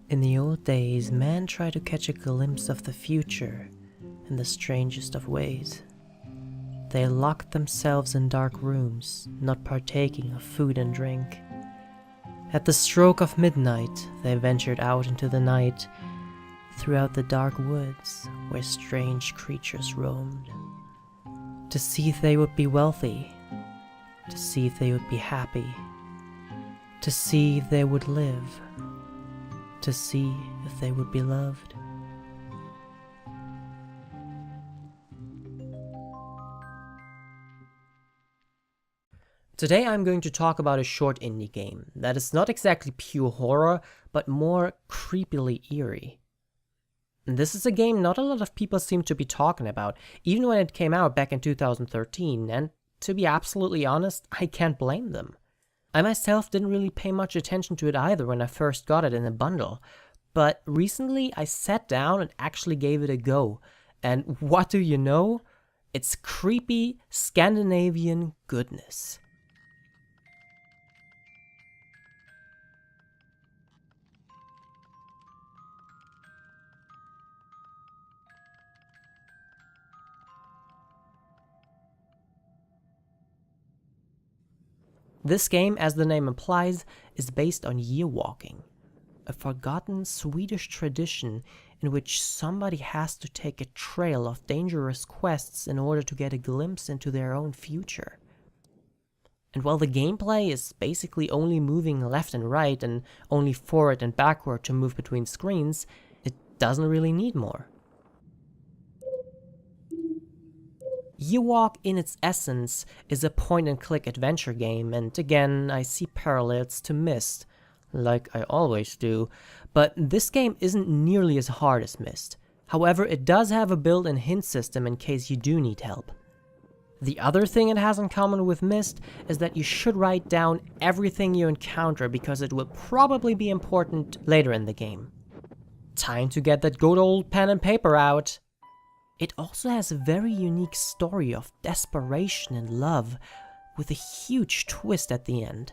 In the old days, man tried to catch a glimpse of the future in the strangest of ways. They locked themselves in dark rooms, not partaking of food and drink. At the stroke of midnight, they ventured out into the night, throughout the dark woods where strange creatures roamed, to see if they would be wealthy, to see if they would be happy, to see if they would live, to see if they would be loved. Today I'm going to talk about a short indie game that is not exactly pure horror, but more creepily eerie. And this is a game not a lot of people seem to be talking about, even when it came out back in 2013, and to be absolutely honest, I can't blame them. I myself didn't really pay much attention to it either when I first got it in a bundle, but recently I sat down and actually gave it a go, and what do you know? It's creepy Scandinavian goodness. This game, as the name implies, is based on year walking, a forgotten Swedish tradition in which somebody has to take a trail of dangerous quests in order to get a glimpse into their own future. And while the gameplay is basically only moving left and right and only forward and backward to move between screens, it doesn't really need more. Yearwalk in its essence is a point-and-click adventure game, and again I see parallels to Myst, like I always do, but this game isn't nearly as hard as Myst. However, it does have a built-in hint system in case you do need help. The other thing it has in common with Myst is that you should write down everything you encounter because it will probably be important later in the game. Time to get that good old pen and paper out! It also has a very unique story of desperation and love, with a huge twist at the end.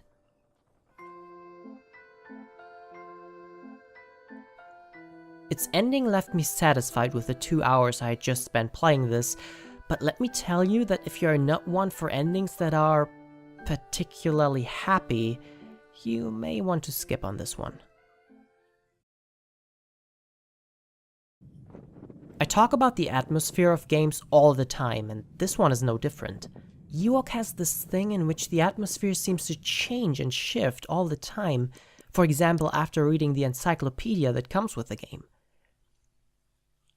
Its ending left me satisfied with the 2 hours I had just spent playing this, but let me tell you that if you're not one for endings that are particularly happy, you may want to skip on this one. I talk about the atmosphere of games all the time, and this one is no different. Yearwalk has this thing in which the atmosphere seems to change and shift all the time, for example after reading the encyclopedia that comes with the game.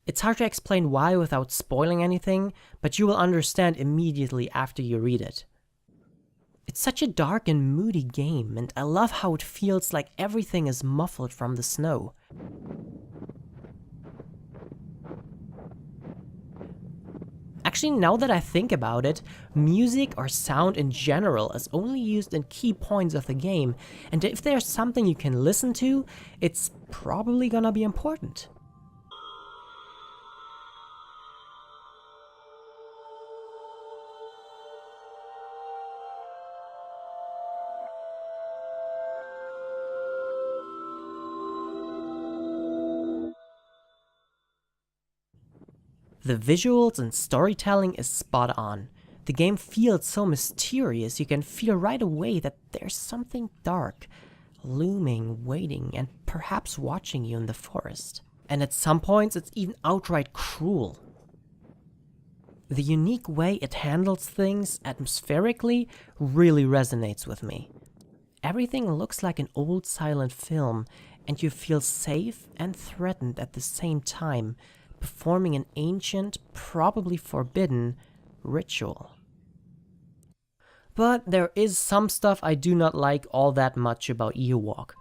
It's hard to explain why without spoiling anything, but you will understand immediately after you read it. It's such a dark and moody game, and I love how it feels like everything is muffled from the snow. Actually, now that I think about it, music or sound in general is only used in key points of the game, and if there's something you can listen to, it's probably gonna be important. The visuals and storytelling is spot on. The game feels so mysterious, you can feel right away that there's something dark, looming, waiting, and perhaps watching you in the forest. And at some points it's even outright cruel. The unique way it handles things atmospherically really resonates with me. Everything looks like an old silent film, and you feel safe and threatened at the same time, performing an ancient, probably forbidden, ritual. But there is some stuff I do not like all that much about Yearwalk.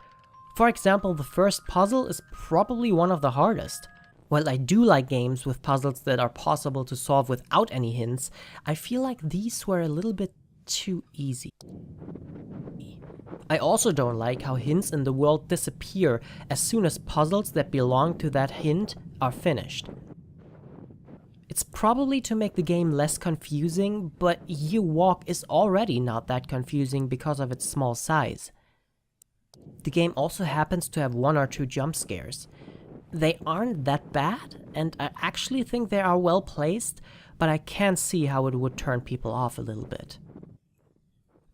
For example, the first puzzle is probably one of the hardest. While I do like games with puzzles that are possible to solve without any hints, I feel like these were a little bit too easy. I also don't like how hints in the world disappear as soon as puzzles that belong to that hint are finished. It's probably to make the game less confusing, but Yearwalk is already not that confusing because of its small size. The game also happens to have 1 or 2 jump scares. They aren't that bad, and I actually think they are well placed, but I can see how it would turn people off a little bit.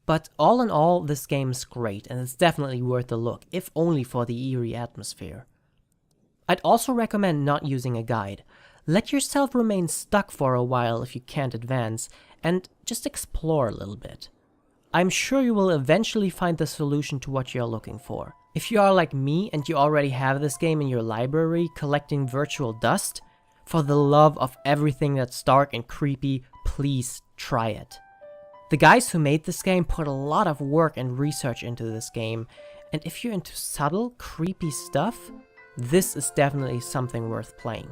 But all in all, this game is great, and it's definitely worth a look, if only for the eerie atmosphere. I'd also recommend not using a guide. Let yourself remain stuck for a while if you can't advance, and just explore a little bit. I'm sure you will eventually find the solution to what you're looking for. If you are like me and you already have this game in your library collecting virtual dust, for the love of everything that's dark and creepy, please try it. The guys who made this game put a lot of work and research into this game, and if you're into subtle, creepy stuff, this is definitely something worth playing.